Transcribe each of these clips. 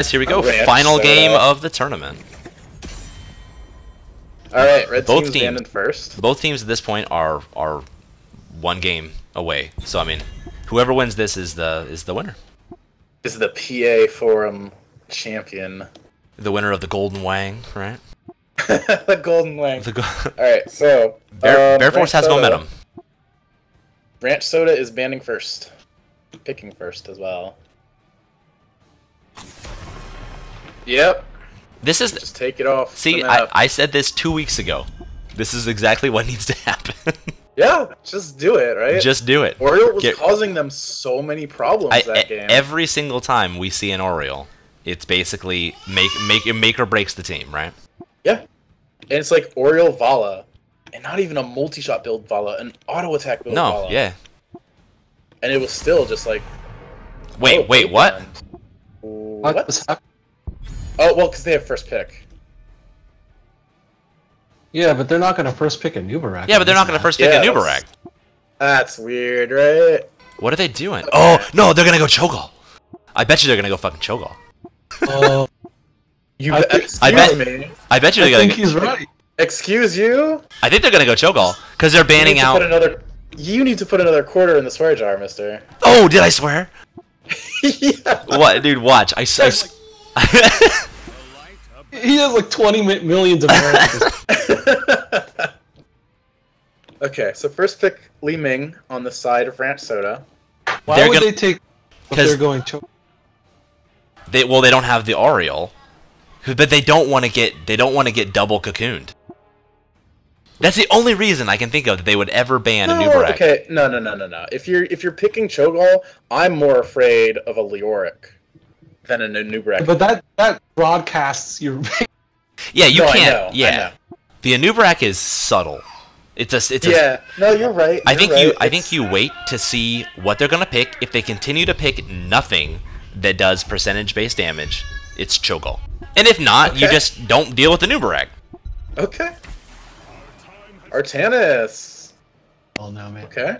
Here we go, Ranch final soda. game of the tournament. Alright, red Both team's teams- banned in first. Both teams at this point are one game away. So I mean, whoever wins this is the winner. This is the PA Forum champion. The winner of the Golden Wang, right? The Golden Wang. The go Alright, so... Bearforce Ranch has soda. momentum. Ranch Soda is banning first. Picking first as well. Yep. This is Just take it off. see, the map. I said this 2 weeks ago. This is exactly what needs to happen. Yeah, just do it, right? Just do it. Oriole was causing them so many problems that game. Every single time we see an Oriole, it's basically make or breaks the team, right? Yeah. And it's like Oriole Vala. And not even a multi-shot build Vala, an auto-attack build Vala. No, yeah. And it was still just like... Wait, what? What? was happening? Oh, well, because they have first pick. Yeah, but they're not going to first pick a Nubarak. Yeah, but they're not going to first pick a Nubarak. That's weird, right? What are they doing? Oh, no, they're going to go Cho'Gall. I bet you they're going to go fucking Cho'Gall. Oh, You I bet me. I bet you I they're think going he's right. Excuse you? I think they're going to go Cho'Gall because they're banning out. You need to put another quarter in the swear jar, mister. Oh, did I swear? Yeah. What, dude? Watch. He has like 20 millions of Americans. Okay, so first pick Li Ming on the side of Ranch Soda. Why would they take if they're going to? They don't have the Oriole, but they don't want to get double cocooned. That's the only reason I can think of that they would ever ban a Nubarak. Okay, no. If you're picking Cho'Gall, I'm more afraid of a Leoric than a Nubarak. But that broadcasts your. Yeah, you can't. I know. The Nubarak is subtle. Yeah. No, you're right. I think you wait to see what they're gonna pick. If they continue to pick nothing that does percentage-based damage, it's Cho'Gall. And if not, you just don't deal with the Nubarak. Okay. Antaeus. Oh no, man. Okay.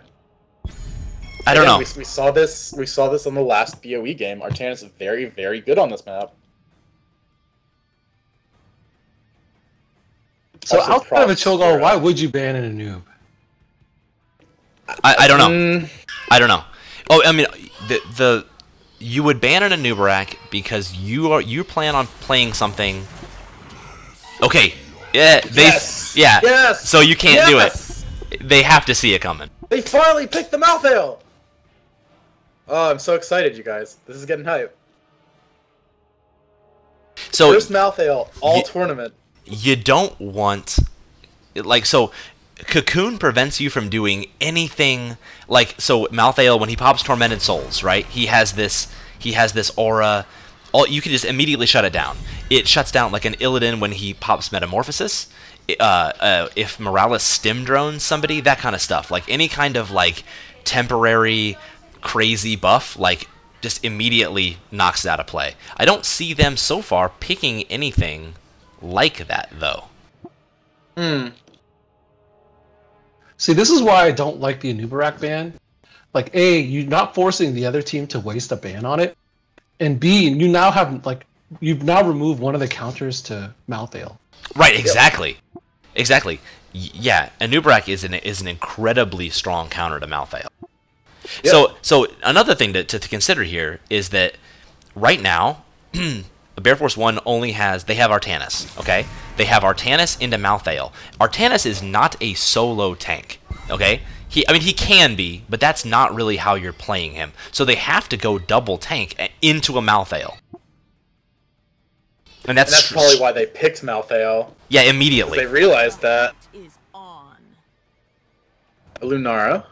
I don't know. We saw this. We saw this on the last BOE game. Antaeus is very, very good on this map. So Also outside of a props Cho'Gall, for, why would you ban in a noob? I don't know. I don't know. Oh, I mean, you would ban in a Nubarak because you plan on playing something. Okay. Yeah. Yes. So you can't do it. They have to see it coming. They finally picked the Malthael! Oh, I'm so excited, you guys. This is getting hype. So First Malthael all tournament. You don't want, like, so Cocoon prevents you from doing anything. Like, so Malthael, when he pops Tormented Souls, right? He has this aura. You can just immediately shut it down. It shuts down like an Illidan when he pops Metamorphosis. If Morales stim drones somebody, that kind of stuff. Like any kind of like temporary crazy buff, like just immediately knocks it out of play. I don't see them so far picking anything like that though. See, this is why I don't like the Nubarak ban. Like, A, you're not forcing the other team to waste a ban on it, and B, you now have you've now removed one of the counters to Malthael. Right, exactly. Exactly. Yeah, a Nubarak is an incredibly strong counter to Malthael. Yep. So another thing to consider here is that right now, Bearforce 1 they have Antaeus, okay? They have Antaeus into Malthael. Antaeus is not a solo tank, okay? He can be, but that's not really how you're playing him. So they have to go double tank into a Malthael. And that's probably why they picked Malthael. Yeah, immediately. They realized that. Lunara.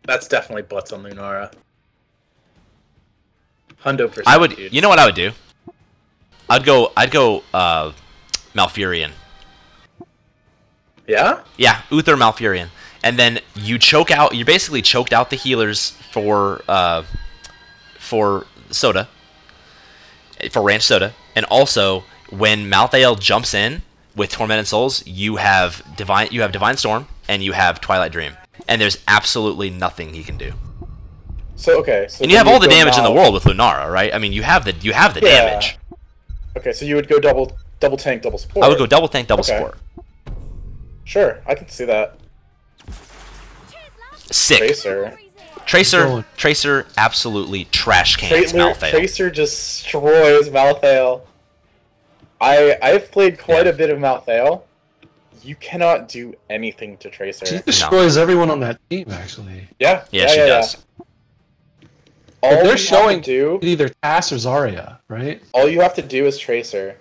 That's definitely butts on Lunara. 100%. I would. Dude. You know what I would do? I'd go Malfurion. Yeah? Yeah, Uther Malfurion. And then you basically choked out the healers for Soda. For Ranch Soda. And also, when Malthael jumps in with Tormented Souls, you have Divine Storm and you have Twilight Dream. And there's absolutely nothing he can do. So okay, so And you have then all the go damage in the Mal. world with Lunara, right? I mean, you have the Yeah. damage. Okay, so you would go double tank, double support. I would go double tank, double Okay. support. Sure, I can see that. Sick. Tracer, absolutely trash cans Malthael. Tracer destroys Malthael. I've played quite a bit of Malthael. You cannot do anything to Tracer. She destroys everyone on that team, actually. Yeah, Yeah, she does. All They're you showing have to do, either Tass or Zarya, right? all you have to do as Tracer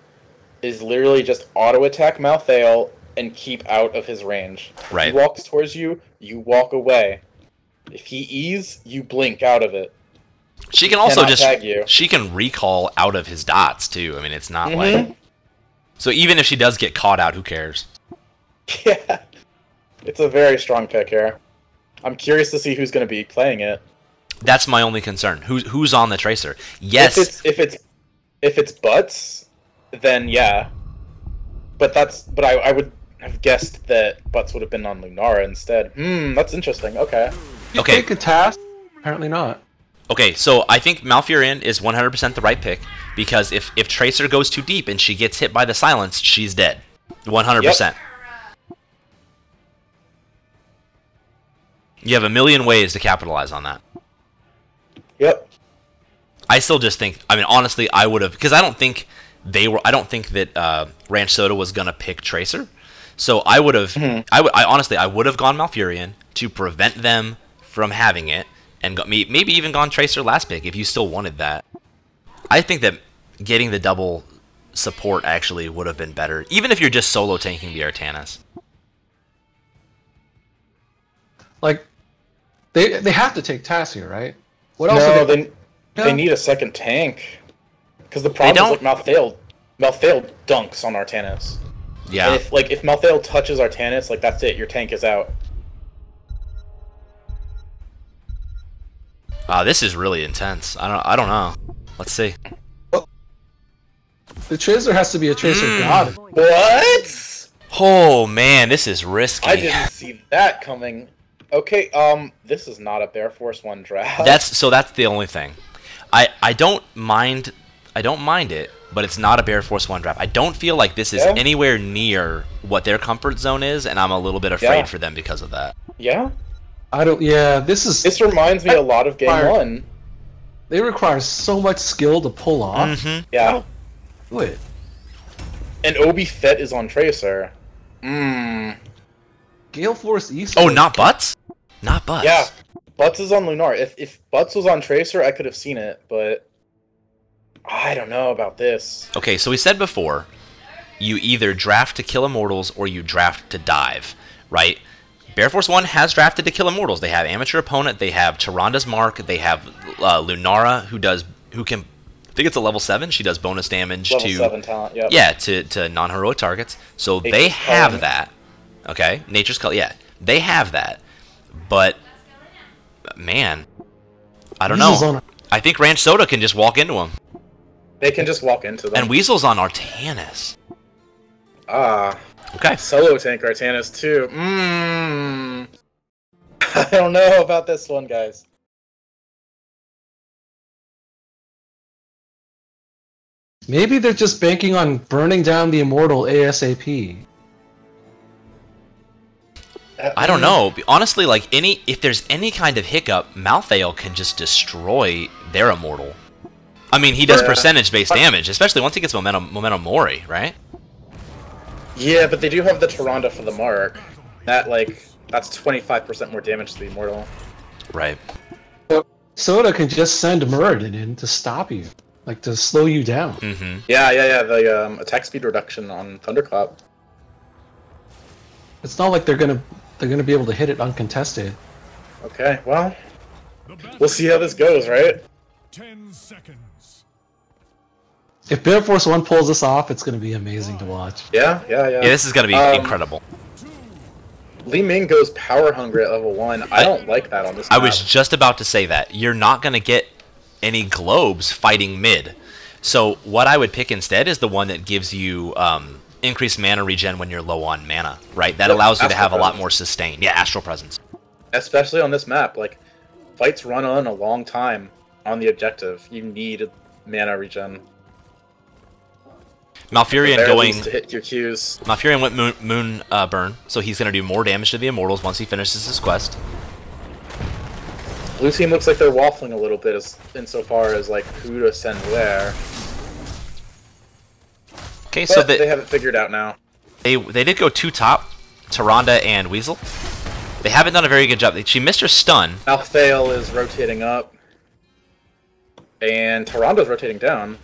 is literally just auto attack Malthael and keep out of his range. Right. If he walks towards you, you walk away. If he E's, you blink out of it. She can also Cannot tag you. she can recall out of his dots too. I mean, it's not like so even if she does get caught out, who cares? Yeah, it's a very strong pick here. I'm curious to see who's going to be playing it. That's my only concern. Who's on the Tracer? Yes. If it's Butts, then yeah. But I would have guessed that Butts would have been on Lunara instead. That's interesting. Okay. Okay. Take a Tass? Apparently not. Okay, so I think Malfurion is 100% the right pick because if Tracer goes too deep and she gets hit by the silence, she's dead. 100%. Yep. You have a million ways to capitalize on that. Yep. I still just think, I mean, honestly, I would have, because I don't think that Ranch Soda was going to pick Tracer. So I would have, I would have gone Malfurion to prevent them from having it, and maybe even gone Tracer last pick if you still wanted that. I think that getting the double support actually would have been better, even if you're just solo tanking the Artanis. Like, they have to take Tass here, right? What else? No, Are they need a second tank. Because the problem is like Malthael dunks on Artanis. Yeah. And if Malthael touches Artanis, like that's it. Your tank is out. This is really intense. I don't know. Let's see. The Tracer has to be a Tracer god. What? Oh man, this is risky. I didn't see that coming. Okay, this is not a Bearforce 1 draft. That's the only thing. I don't mind it, but it's not a Bearforce 1 draft. I don't feel like this is anywhere near what their comfort zone is, and I'm a little bit afraid for them because of that. Yeah? This reminds me a lot of Game 1. They require so much skill to pull off. Yeah. Do it. And ObiFett is on Tracer. Gale Force East. Oh, not Butts? Not Butts. Yeah. Butts is on Lunar. If Butts was on Tracer, I could have seen it, but I don't know about this. Okay, so we said before, you either draft to kill Immortals or you draft to dive, right? Bearforce 1 has drafted to kill Immortals. They have Amateur Opponent, they have Tyranda's Mark, they have Lunara, who can, I think it's a level 7, she does bonus damage Level to 7 talent, yep. Yeah, to non-heroic targets. So they have that. Okay? Nature's Call, yeah. They have that. But man, I don't know. I think Ranch Soda can just walk into them. They can just walk into them. And Weasel's on Artanis. Okay. Solo tank Artanis too. I don't know about this one, guys. Maybe they're just banking on burning down the Immortal ASAP. I don't know. Honestly, like if there's any kind of hiccup, Malthael can just destroy their Immortal. I mean, he does percentage-based damage, especially once he gets Momentum Mori, right? Yeah, but they do have the Tyrande for the mark. That's 25% more damage to the Immortal. Right. Soda can just send Muradin in to stop you, like to slow you down. Yeah. The attack speed reduction on Thunderclap. It's not like they're gonna be able to hit it uncontested. Okay, well, we'll see how this goes, right? 10 seconds. If Bearforce 1 pulls this off, it's gonna be amazing to watch. Yeah. Yeah, this is gonna be incredible. Li Ming goes power hungry at level 1. I don't like that on this map. I was just about to say that. You're not gonna get any globes fighting mid. So what I would pick instead is the one that gives you increased mana regen when you're low on mana, right? That allows you to have a lot more sustain. Yeah, Astral Presence. Especially on this map, like, Fights run on a long time on the objective. You need mana regen. Malfurion Very going least to hit your Qs. Malfurion went moon burn, so he's gonna do more damage to the Immortals once he finishes his quest. Blue team looks like they're waffling a little bit insofar as like who to send where. Okay, But so they have it figured out now. they did go 2 top, Tyrande and Weasel. They haven't done a very good job. She missed her stun. Malthael is rotating up. And Tyrando's rotating down.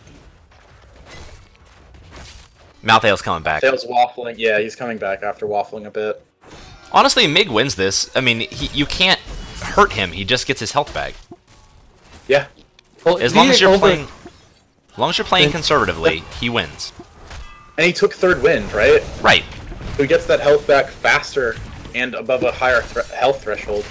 Malthael's coming back. Malthael's waffling. Yeah, he's coming back after waffling a bit. Honestly, Mig wins this. I mean, you can't hurt him. He just gets his health back. Yeah. Well, As long as you're playing conservatively, he wins. And he took third wind, right? Right. So he gets that health back faster and above a higher health threshold.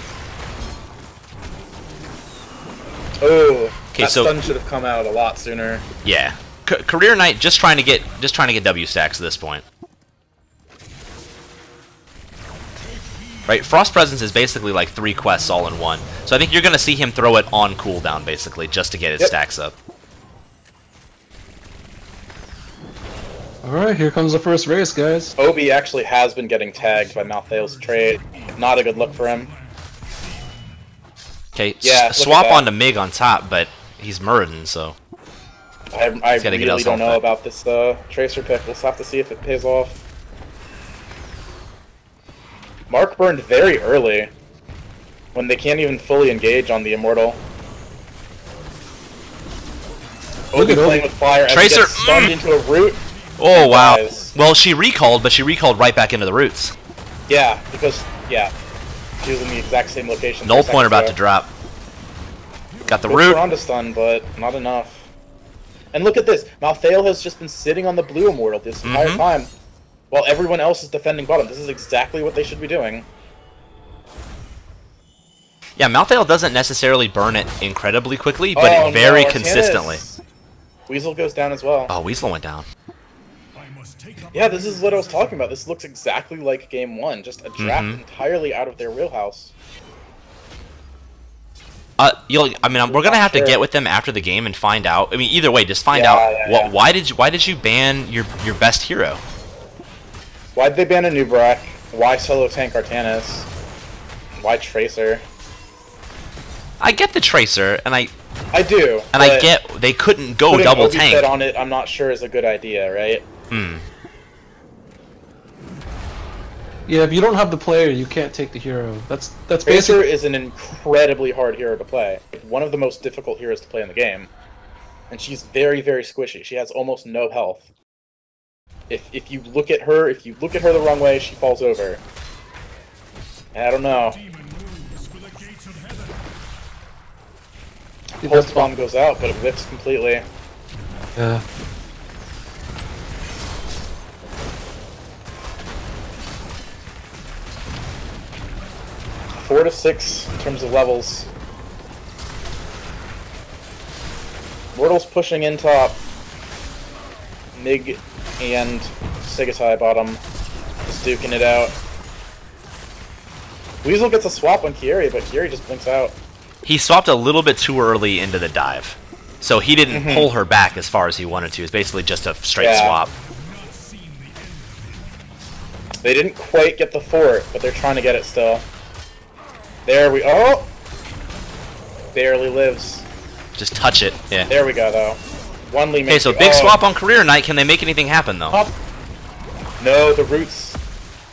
Oh, that stun should have come out a lot sooner. Yeah. CareerKnight just trying to get W stacks at this point. Right, Frost Presence is basically like 3 quests all in one. So I think you're gonna see him throw it on cooldown basically just to get his stacks up. Alright, here comes the first race, guys. Obi actually has been getting tagged by Malthael's trade. Not a good look for him. Okay, Yeah, swap onto Mig on top, but he's Muradin, so... I really don't know about this Tracer pick. We'll have to see if it pays off. Mark burned very early, when they can't even fully engage on the Immortal. Obi playing with fire as Tracer he gets stunned into a root. Oh, wow. Well, she recalled, but she recalled right back into the roots. Yeah, because, yeah, she was in the exact same location. Null Point about to drop. Got the root. On to stun, but not enough. And look at this. Malthael has just been sitting on the blue Immortal this entire time, while everyone else is defending bottom. This is exactly what they should be doing. Yeah, Malthael doesn't necessarily burn it incredibly quickly, but very consistently. Weasel goes down as well. Oh, Weasel went down. Yeah, this is what I was talking about. This looks exactly like Game 1, just a draft entirely out of their wheelhouse. I mean, we're gonna have to get with them after the game and find out. I mean, either way, just find out why did you ban your best hero? Why did they ban a Nubrak? Why solo tank Antaeus? Why Tracer? I get the Tracer, and I do, and I get they couldn't go double tank. ObiFett on it, I'm not sure is a good idea, right? Yeah, if you don't have the player, you can't take the hero. That's Tracer basically... is an incredibly hard hero to play. One of the most difficult heroes to play in the game. And she's very, very squishy. She has almost no health. If you look at her, the wrong way, she falls over. And I don't know. Pulse Bomb goes out, but it whiffs completely. Yeah. Four to 6 in terms of levels. Mortal's pushing in top. Mig and SegaTai bottom. Just duking it out. Weasel gets a swap on Kieri, but Kieri just blinks out. He swapped a little bit too early into the dive. So he didn't pull her back as far as he wanted to. It's basically just a straight swap. They didn't quite get the fort, but they're trying to get it still. There we... Oh! Barely lives. Just touch it. Yeah. There we go, though. One Lee Okay, so big swap on CareerKnight. Can they make anything happen, though? No, the roots.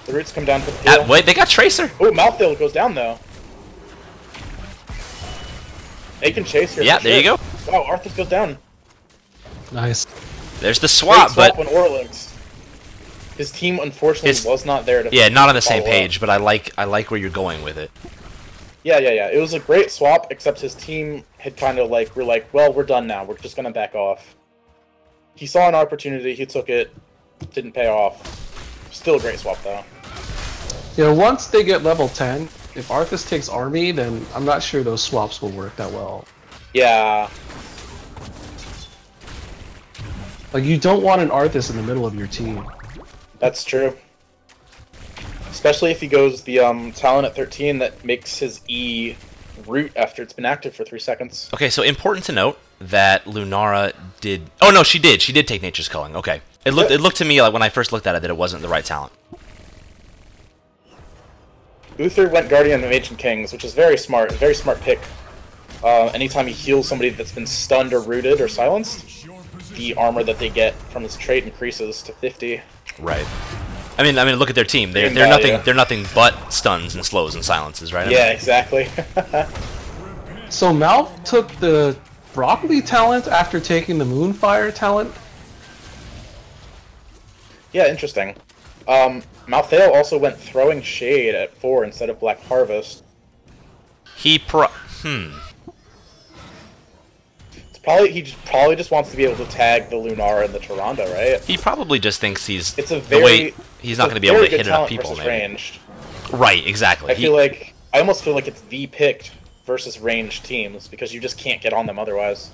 The roots come down to the field. Wait, they got Tracer. Oh, Malthael goes down, though. They can chase here. Yeah, there you go. Wow, Arthas goes down. Nice. There's the swap, swap but... on Auralynx. His team, unfortunately, was not there to... Yeah, not on the same page, but I like where you're going with it. Yeah. It was a great swap, except his team had kind of like, we're like, well, we're done now. We're just going to back off. He saw an opportunity, he took it, didn't pay off. Still a great swap, though. Yeah, once they get level 10, if Arthas takes Army, then I'm not sure those swaps will work that well. Yeah. Like, you don't want an Arthas in the middle of your team. That's true. Especially if he goes the talent at 13 that makes his E root after it's been active for 3 seconds. Okay, so important to note that Lunara did... Oh, no, she did. She did take Nature's Culling. Okay. It looked to me like when I first looked at it that it wasn't the right talent. Uther went Guardian of Ancient Kings, which is very smart pick. Anytime he heals somebody that's been stunned or rooted or silenced, the armor that they get from his trait increases to 50. Right. I mean, look at their team. They're nothing but stuns and slows and silences, right? Yeah, exactly. So Mal took the Broccoli talent after taking the Moonfire talent? Yeah, interesting. Malthael also went Throwing Shade at 4 instead of Black Harvest. He probably just wants to be able to tag the Lunara and the Tyrande, right? He probably just thinks he's he's not going to be able to hit enough people, maybe. Ranged. Right, exactly. I almost feel like it's the picked versus ranged teams because you just can't get on them otherwise.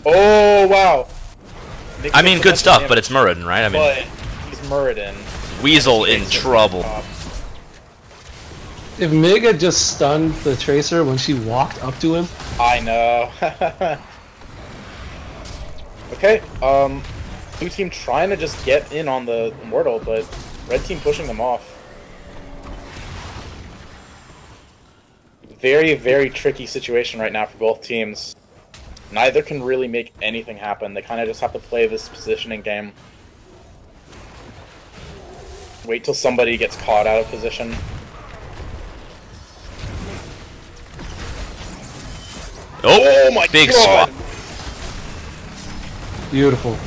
Oh wow! I mean, good stuff, but it's Muradin, right? I mean, but he's Muradin. Weasel in trouble. If Mig had just stunned the Tracer when she walked up to him. I know. Okay, blue team trying to just get in on the Immortal, but red team pushing them off. Very, very tricky situation right now for both teams. Neither can really make anything happen. They kind of just have to play this positioning game. Wait till somebody gets caught out of position. Oh my big God! swap. Beautiful.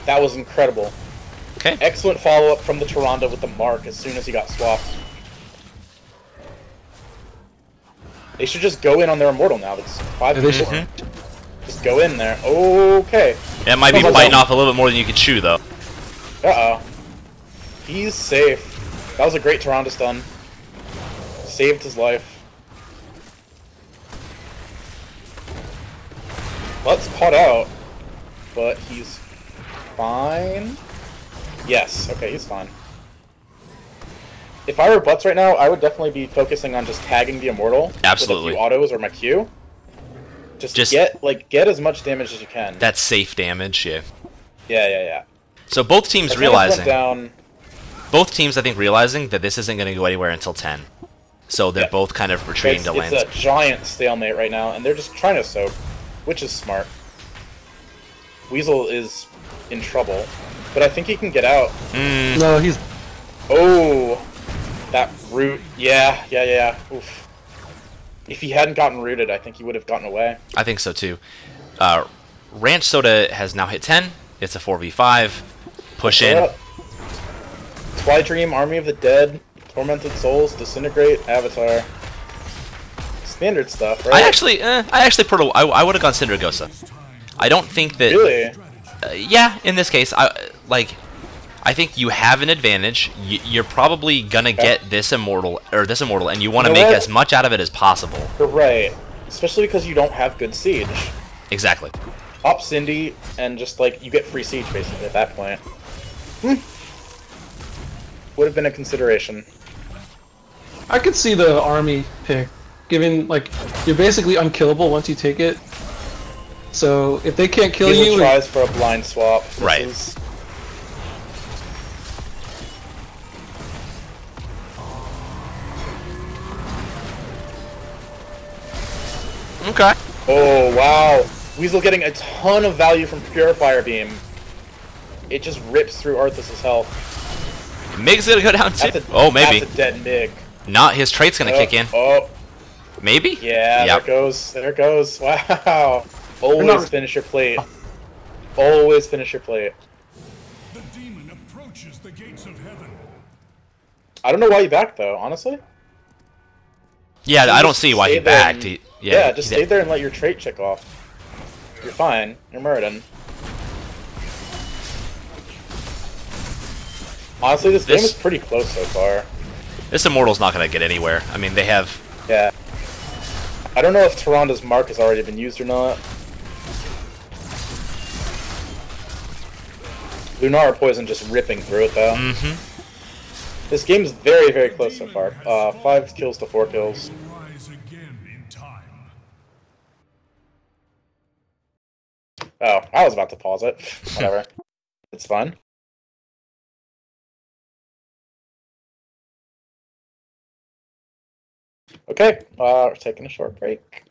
That was incredible. Okay. Excellent follow-up from the Tyrande with the mark as soon as he got swapped. They should just go in on their Immortal now. That's 5 people. Just go in there. Okay. Yeah, it might be biting off a little bit more than you could chew, though. Uh-oh. He's safe. That was a great Tyrande stun. Saved his life. But's caught out, but he's fine. Yes, okay, he's fine. If I were Butts right now, I would definitely be focusing on just tagging the Immortal. Absolutely. With a few autos or my Q. Just get as much damage as you can. That's safe damage, yeah. Yeah. So both teams as realizing... down, both teams, I think, realizing that this isn't going to go anywhere until 10. So they're both kind of retreating to lanes. It's a giant stalemate right now, and they're just trying to soak, which is smart. Weasel is in trouble, but I think he can get out. No, he's... Oh, that root. Yeah. Oof. If he hadn't gotten rooted, I think he would have gotten away. I think so, too. Ranch Soda has now hit 10. It's a 4v5. Push in. Twilight Dream, Army of the Dead, Tormented Souls, Disintegrate, Avatar. Standard stuff, right? I actually I would have gone Syndragosa. I don't think that... Really? Yeah, in this case, I think you have an advantage. You're probably gonna get this immortal, and you want to make as much out of it as possible. You're right, especially because you don't have good siege. Exactly. Pop Cindy, and just like you get free siege basically at that point. Would have been a consideration. I could see the army pick, given like you're basically unkillable once you take it. So if they can't kill you, tries for a blind swap. Right. Okay. Oh wow, Weasel getting a ton of value from Purifier Beam. It just rips through Arthas' health. Mig's gonna go down too. Maybe. That's a dead Mig. Not his trait's gonna kick in. Maybe? Yeah, yep. There it goes. Wow. Always finish your plate. Always finish your plate. The demon approaches the gates of heaven. I don't know why you backed though, honestly. Yeah, I don't see why he backed. Just stay there and let your trait check off. You're fine. You're Muradin. Honestly, this game is pretty close so far. This Immortal's not going to get anywhere. I mean, they have... Yeah. I don't know if Tyrande's mark has already been used or not. Lunara Poison just ripping through it, though. This game's very, very close so far. 5 kills to 4 kills. Rise again in time. Oh, I was about to pause it. Whatever. It's fun. Okay, we're taking a short break.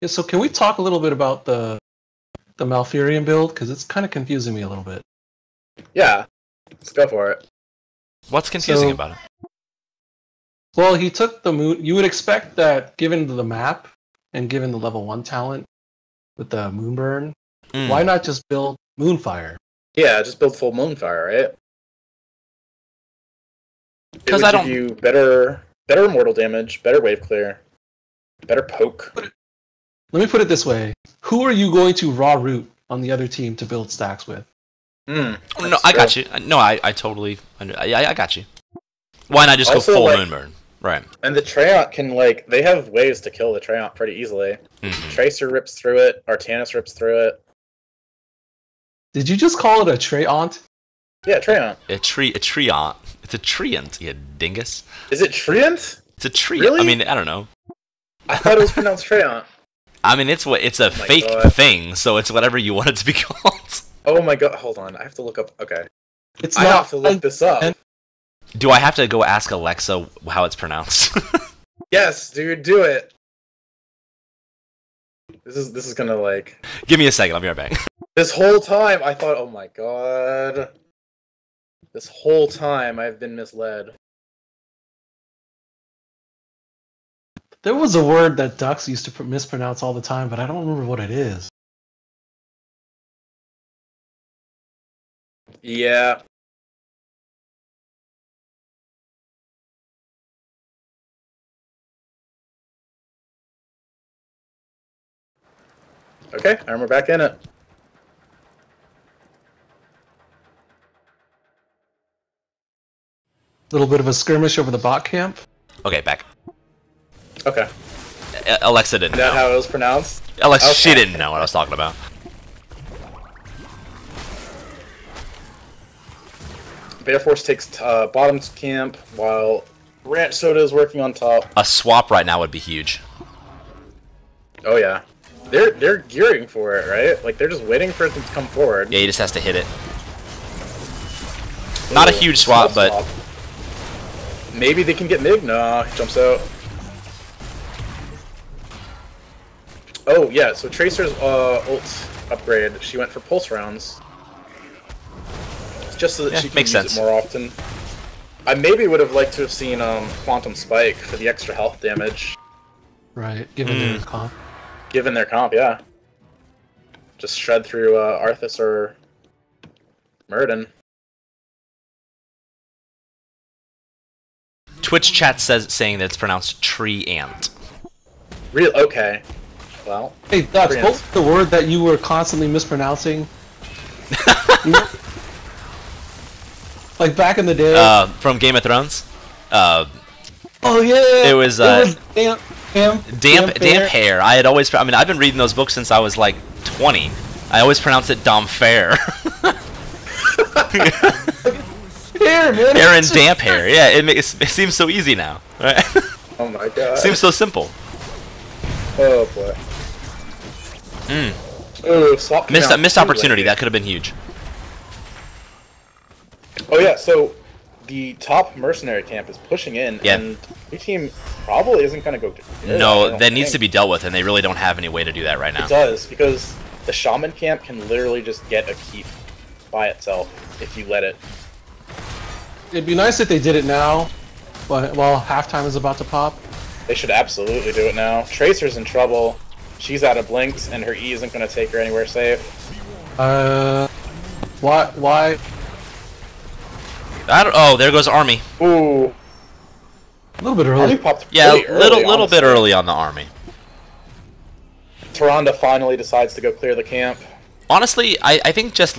Yeah, so can we talk a little bit about the Malfurion build? Because it's kind of confusing me a little bit. Yeah, let's go for it. What's confusing So- about it? Well, he took the moon. You would expect that, given the map and given the level 1 talent with the Moonburn, why not just build Moonfire? Yeah, just build full Moonfire, right? Because It I would don't. give you better immortal damage, better wave clear, better poke. Let me put it this way: who are you going to raw root on the other team to build stacks with? No, I got you. No, I totally. I got you. Why not just Also, go full like- Moonburn? Right. And the Treyant can, like, they have ways to kill the Treyant pretty easily. Mhm. Tracer rips through it, Artanis rips through it. Did you just call it a Treyant? Yeah, Treyant. A treant. It's a treant, you dingus. Is it Treant? It's a treant. Really? I mean, I don't know. I thought it was pronounced Treyant. I mean, it's a my fake God. thing, so it's whatever you want it to be called. Oh my god, hold on, I have to look up, okay. It's I not. have to look this up. Do I have to go ask Alexa how it's pronounced? Yes, dude, do it. This is gonna, like... Give me a second. I'll be right back. This whole time, I thought, oh my god. This whole time, I've been misled. There was a word that ducks used to mispronounce all the time, but I don't remember what it is. Yeah. Okay, and we're back in it. Little bit of a skirmish over the bot camp. Okay, back. Okay. Alexa didn't Is that know. how it was pronounced? Alexa, she Okay. didn't know what I was talking about. Bearforce takes bottom's camp while Ranch Soda is working on top. A swap right now would be huge. Oh yeah. They're gearing for it, right? Like they're just waiting for it to come forward. Yeah, he just has to hit it. Not a Ooh, huge swap, small but swap. Maybe they can get Mig. Nah, he jumps out. Oh yeah, so Tracer's ult upgrade. She went for pulse rounds, just so that Yeah, she can makes use sense. it more often. I maybe would have liked to have seen Quantum Spike for the extra health damage, Right, given their comp. given their comp. Yeah, just shred through Arthas or Murden. Twitch chat saying that it's pronounced tree ant. Real okay. Well, Hey, Ducks, Treyant. what was the word that you were constantly mispronouncing? Like back in the day? From Game of Thrones. Oh yeah! it was, damp hair. I had always. I mean, I've been reading those books since I was like 20. I always pronounce it damp fair. Hair, man! Hair and damp hair. Yeah, it seems so easy now. Right? oh my god. Seems so simple. Oh boy. Oh, swap count. Missed opportunity. That could have been huge. Oh yeah, so the top mercenary camp is pushing in, Yeah. and your team probably isn't going to go. No, that needs to be dealt with, and they really don't have any way to do that right now. It does, because the shaman camp can literally just get a keep by itself if you let it. It'd be nice if they did it now, while halftime is about to pop. They should absolutely do it now. Tracer's in trouble. She's out of blinks, and her E isn't going to take her anywhere safe. Why? Oh, there goes Army. Ooh, A little bit Army early. popped Yeah, pretty early, little honestly. bit early on the Army. Tyrande finally decides to go clear the camp. Honestly, I think just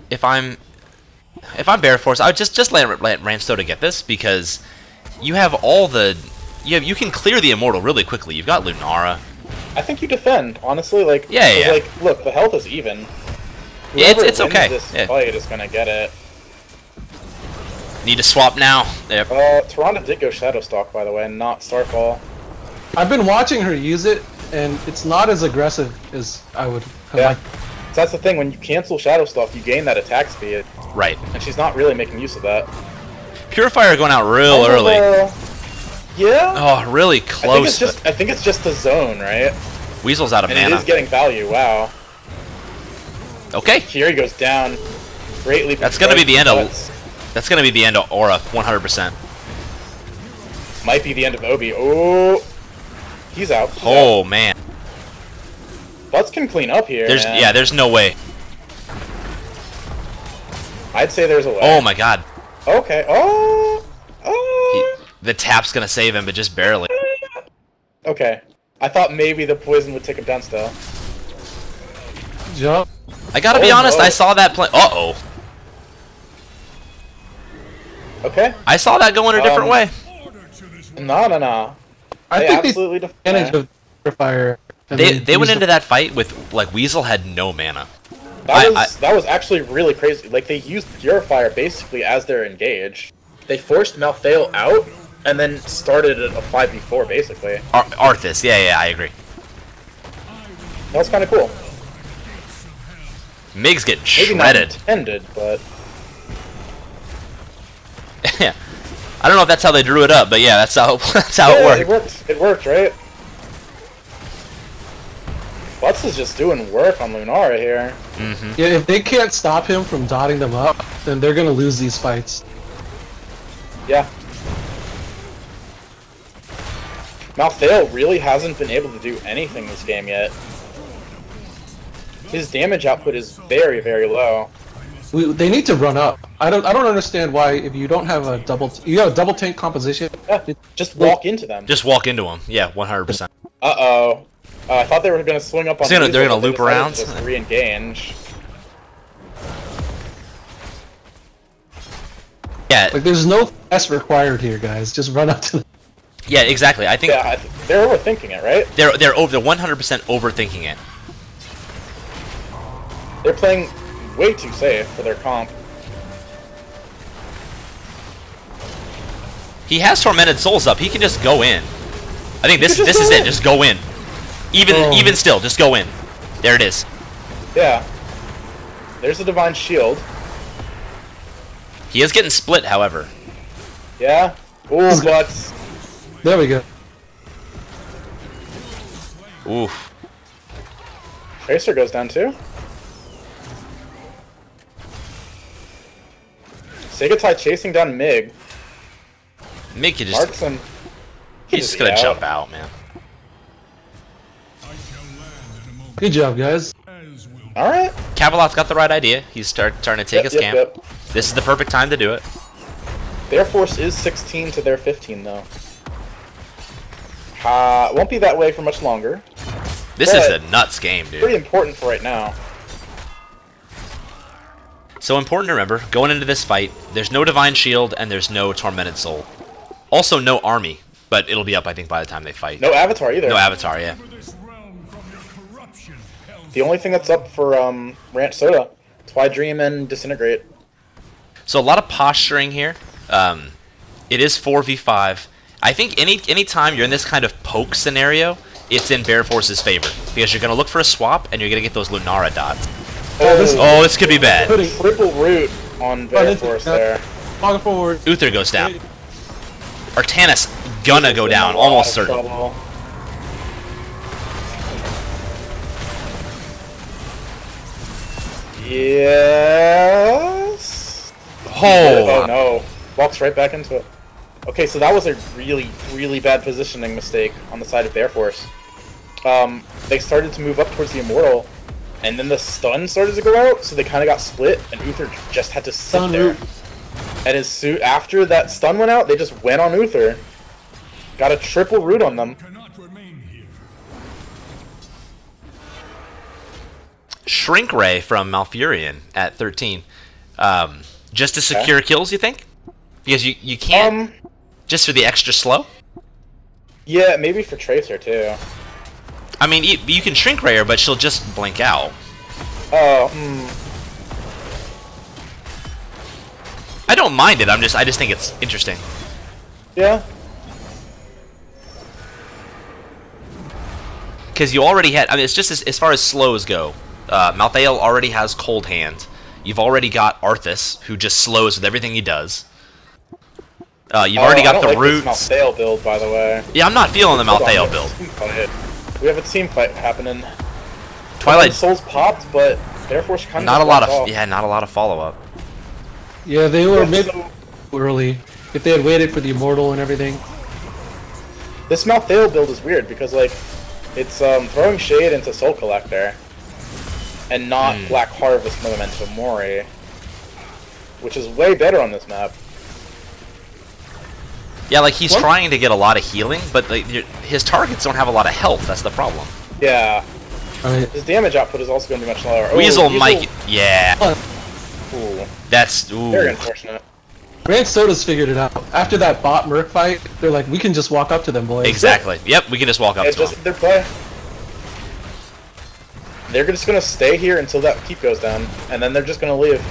if I'm Bearforce, I would just let Ranstoda get this, because you have all the you can clear the Immortal really quickly. You've got Lunara. I think you defend, honestly. Like, Yeah, yeah. Like, look, the health is even. Yeah, it's Whoever okay. wins this Yeah. fight is gonna get it. Need to swap now. Yep. Toronto did go Shadow Stalk, by the way, and not Starfall. I've been watching her use it, and it's not as aggressive as I would have Yeah. liked. So that's the thing, when you cancel Shadow Stalk, you gain that attack speed, Right. and she's not really making use of that. Purifier going out real early. Yeah? Oh, really close. I think it's just the zone, right? Weasel's out of And mana. it is getting value, wow. Okay. Kieri goes down. Great leap. That's gonna be the end of. That's gonna be the end of Aura, 100%. Might be the end of Obi. Oh, he's out. He's Oh out. man. Butts can clean up here. There's man. yeah. There's no way. I'd say there's a way. Oh my god. Okay. Oh. The tap's gonna save him, but just barely. Okay. I thought maybe the poison would take him down still. Jump. I gotta be Oh, honest. no. I saw that play. Uh-oh. Okay. I saw that going a different way. No. I They think they absolutely took advantage of Purifier. and They then went used into it. that fight with like Weasel had no mana. That was actually really crazy. Like, they used Purifier basically as their engage. They forced Malthael out, and then started a 5v4 basically. Arthas. Yeah, I agree. That was kind of cool. Mig's getting Maybe not shredded. intended, but Yeah. I don't know if that's how they drew it up, but yeah, that's how it worked. It worked. It worked, right? Butts is just doing work on Lunara here. Yeah, if they can't stop him from dotting them up, then they're gonna lose these fights. Yeah. Malthael really hasn't been able to do anything this game yet. His damage output is very, very low. They need to run up. I don't understand why if you don't have a you have a double tank composition. Yeah, just walk into them. Just walk into him. Yeah, 100%. Uh-oh. I thought they were going to swing up on They're gonna Weasel, but they loop decided around? to just re-engage. Yeah, Like, there's no finesse required here, guys. Just run up to them. yeah, exactly. I think Yeah, they're overthinking it, right? they're 100% overthinking it. They're playing way too safe for their comp. He has Tormented Souls up. He can just go in. I think this can just is go it. in. Just go in. Even still, just go in. There it is. Yeah. There's the Divine Shield. He is getting split, however. Yeah. Ooh, Butts. There we go. Oof. Tracer goes down too. SegaTai chasing down Mig. Mig could just Markson. he's just gonna jump out, man. Good job, guys. Alright. Cavalot's got the right idea. He's starting to take his camp. Yep. This is the perfect time to do it. Bearforce is 16 to their 15 though. Won't be that way for much longer. This is But a nuts game, pretty dude. important for right now. So important to remember, going into this fight, there's no Divine Shield and there's no Tormented Soul. Also no army, but it'll be up, I think, by the time they fight. No Avatar either. No Avatar, yeah. The only thing that's up for Ranch Soda. Twi Dream and Disintegrate. So a lot of posturing here. It is 4v5. I think any time you're in this kind of poke scenario, it's in Bearforce's favor. Because you're going to look for a swap, and you're going to get those Lunara dots. Oh, this could be bad. Putting Triple root on Bearforce there. Falling forward. Uther goes down. Artanis gonna go down, In a lot almost of certain. trouble. Yes. Oh, Oh no. Walks right back into it. Okay, so that was a really, really bad positioning mistake on the side of Bearforce. They started to move up towards the Immortal, and then the stun started to go out, so they kind of got split, and Uther just had to sit Stun there. root. And his suit, after that stun went out, they just went on Uther. Got a triple root on them. Cannot remain here. Shrink Ray from Malfurion at 13. Just to secure kills, you think? Because you can't. Just for the extra slow? Yeah, maybe for Tracer too. I mean, you can shrink ray her, but she'll just blink out. Oh, I don't mind it. I just think it's interesting. Yeah. Because you already had. I mean, it's just as far as slows go. Malthael already has Cold Hand. You've already got Arthas, who just slows with everything he does. You've already got the roots. This Malthael build, by the way. Yeah, I'm not feeling the Malthael build. We have a team fight happening. Twilight Souls popped, but Bearforce kind of not a lot of not a lot of follow up. Yeah, they were mid early. If they had waited for the Immortal and everything. This Malthael build is weird because like it's throwing shade into Soul Collector and not Black Harvest Memento Mori, which is way better on this map. Yeah, like he's trying to get a lot of healing, but like, his targets don't have a lot of health. That's the problem. Yeah. His damage output is also going to be much lower. Weasel might... Yeah. Ooh. That's... Very unfortunate. Ranch Soda's figured it out. After that bot Merc fight, they're like, we can just walk up to them, boys. Exactly. Yep, we can just walk up to them. It's just their play. They're just going to stay here until that keep goes down, and then they're just going to leave.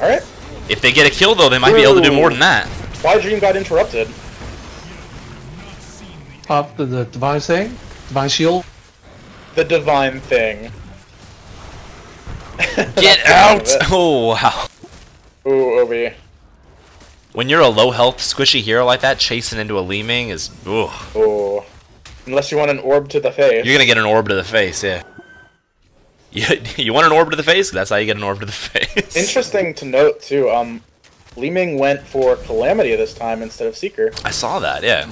Alright. If they get a kill, though, they might be able to do more than that. Why Dream got interrupted? Pop the Divine thing? Divine Shield? The Divine Thing. Get out! Oh, wow. Ooh, Obi. When you're a low health, squishy hero like that, chasing into a Leeming is... Ooh. Ooh. Unless you want an orb to the face. You're gonna get an orb to the face, yeah. You want an orb to the face? That's how you get an orb to the face. Interesting to note, too, Leeming went for Calamity this time instead of Seeker. I saw that, yeah.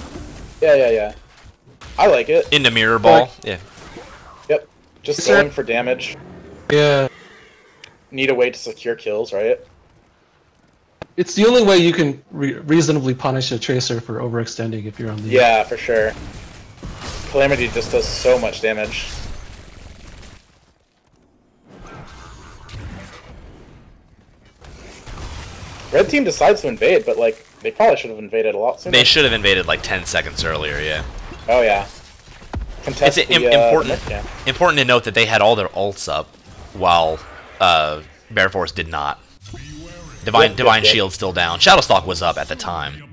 Yeah. I like it. Into Mirror Ball, yeah. Yep. Just going for damage. Yeah. Need a way to secure kills, right? It's the only way you can reasonably punish a Tracer for overextending if you're on the... Yeah, for sure. Calamity just does so much damage. Red team decides to invade, but like they probably should have invaded a lot sooner. They should have invaded like 10 seconds earlier, yeah. Oh yeah. It's important to note that they had all their ults up, while Bearforce did not. Divine Shield's still down. Shadowstalk was up at the time.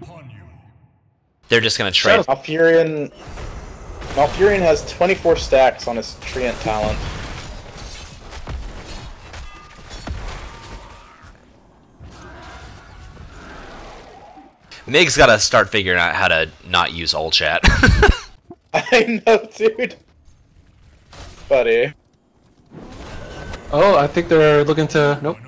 They're just gonna trade. Malfurion has 24 stacks on his Treant talent. Mig's gotta start figuring out how to not use ult chat. I know, dude. Buddy. Oh, I think they're looking to... Nope.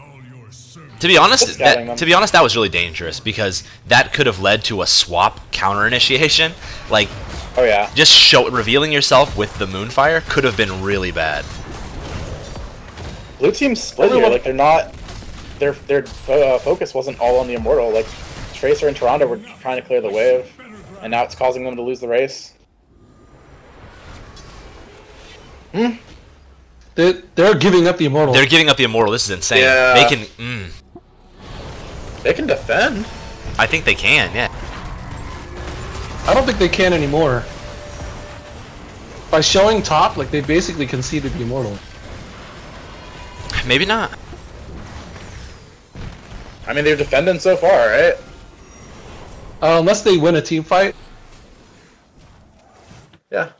To be honest, that was really dangerous because that could have led to a swap counter initiation. Like, oh yeah, just revealing yourself with the Moonfire could have been really bad. Blue team's split here. Like they're not, their focus wasn't all on the Immortal. Like Tracer and Toronto were trying to clear the wave, and now it's causing them to lose the race. They're giving up the Immortal. They're giving up the Immortal. This is insane. Yeah. They can. They can defend. I think they can. Yeah. I don't think they can anymore. By showing top, like they basically conceded the Immortal. Maybe not. I mean, they're defending so far, right? Unless they win a team fight. Yeah.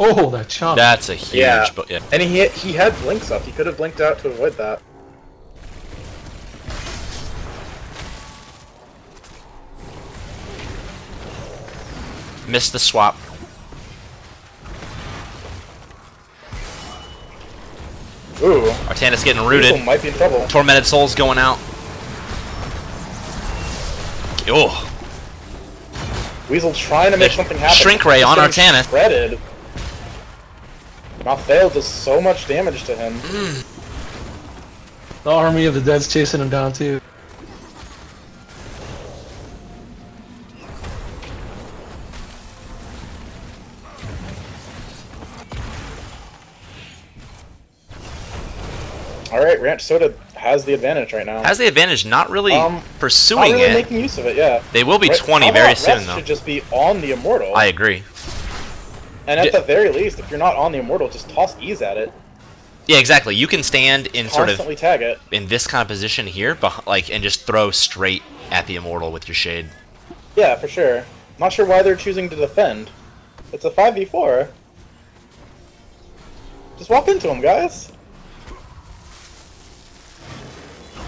Oh, that chomp. That's a huge... Yeah. Yeah. And he had blinks up. He could have blinked out to avoid that. Missed the swap. Ooh. Antaeus getting rooted. Weasel might be in trouble. Tormented Soul's going out. Oh. Weasel trying to make something happen. Shrink Ray on Antaeus. Shredded. Malthael does so much damage to him. The Army of the Dead's chasing him down too. Alright, Ranch Soda has the advantage right now. Has the advantage, not really pursuing not really it. making use of it, yeah. They will be 20 very soon, though. Should just be on the Immortal. I agree. And at the very least, if you're not on the Immortal, just toss ease at it. Yeah, exactly. You can stand in Constantly tag it. in this kind of position here, like, and just throw straight at the Immortal with your shade. Yeah, for sure. Not sure why they're choosing to defend. It's a 5v4. Just walk into him, guys.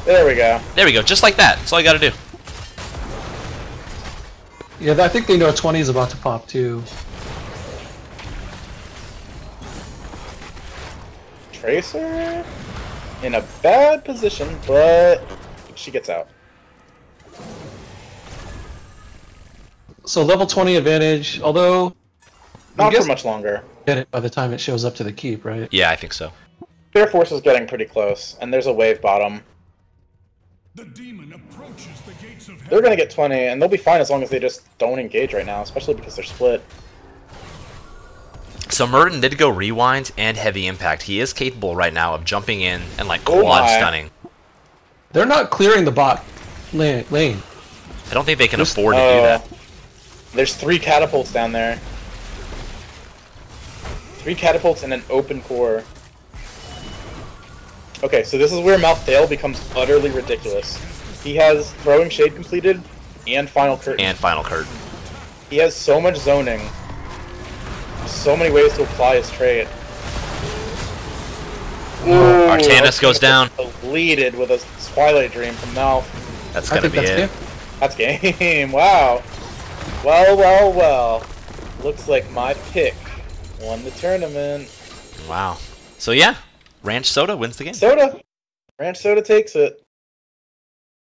There we go. There we go. Just like that. That's all you got to do. Yeah, I think they know 20 is about to pop too. Tracer in a bad position, but she gets out. So level 20 advantage, although Not for much longer. Get it by the time it shows up to the keep, right? Yeah, I think so. Bearforce is getting pretty close, and there's a wave bottom. The demon approaches the gates of They're gonna get 20, and they'll be fine as long as they just don't engage right now, especially because they're split. So Merton did go rewind and heavy impact. He is capable right now of jumping in and like quad stunning. They're not clearing the bot lane. I don't think they can afford to do that. There's 3 catapults down there. 3 catapults and an open core. Okay, so this is where Malthael becomes utterly ridiculous. He has Throwing Shade completed and Final Curtain. He has so much zoning. So many ways to apply his trait. Ooh, Antaeus goes down. Deleted with a Twilight Dream from Mal. That's gonna be it. That's game. Wow. Well. Looks like my pick won the tournament. Wow. So yeah, Ranch Soda wins the game. Ranch Soda takes it.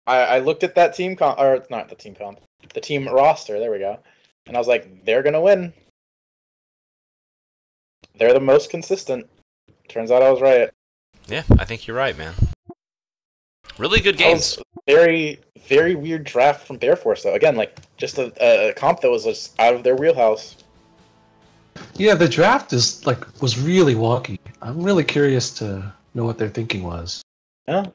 I looked at that team or not the team comp, the team roster. There we go. And I was like, they're gonna win. They're the most consistent. Turns out I was right. Yeah, I think you're right, man. Really good games. Very, very weird draft from Bearforce, though. Again, like, just a comp that was just out of their wheelhouse. Yeah, the draft was really wonky. I'm really curious to know what their thinking was. Yeah.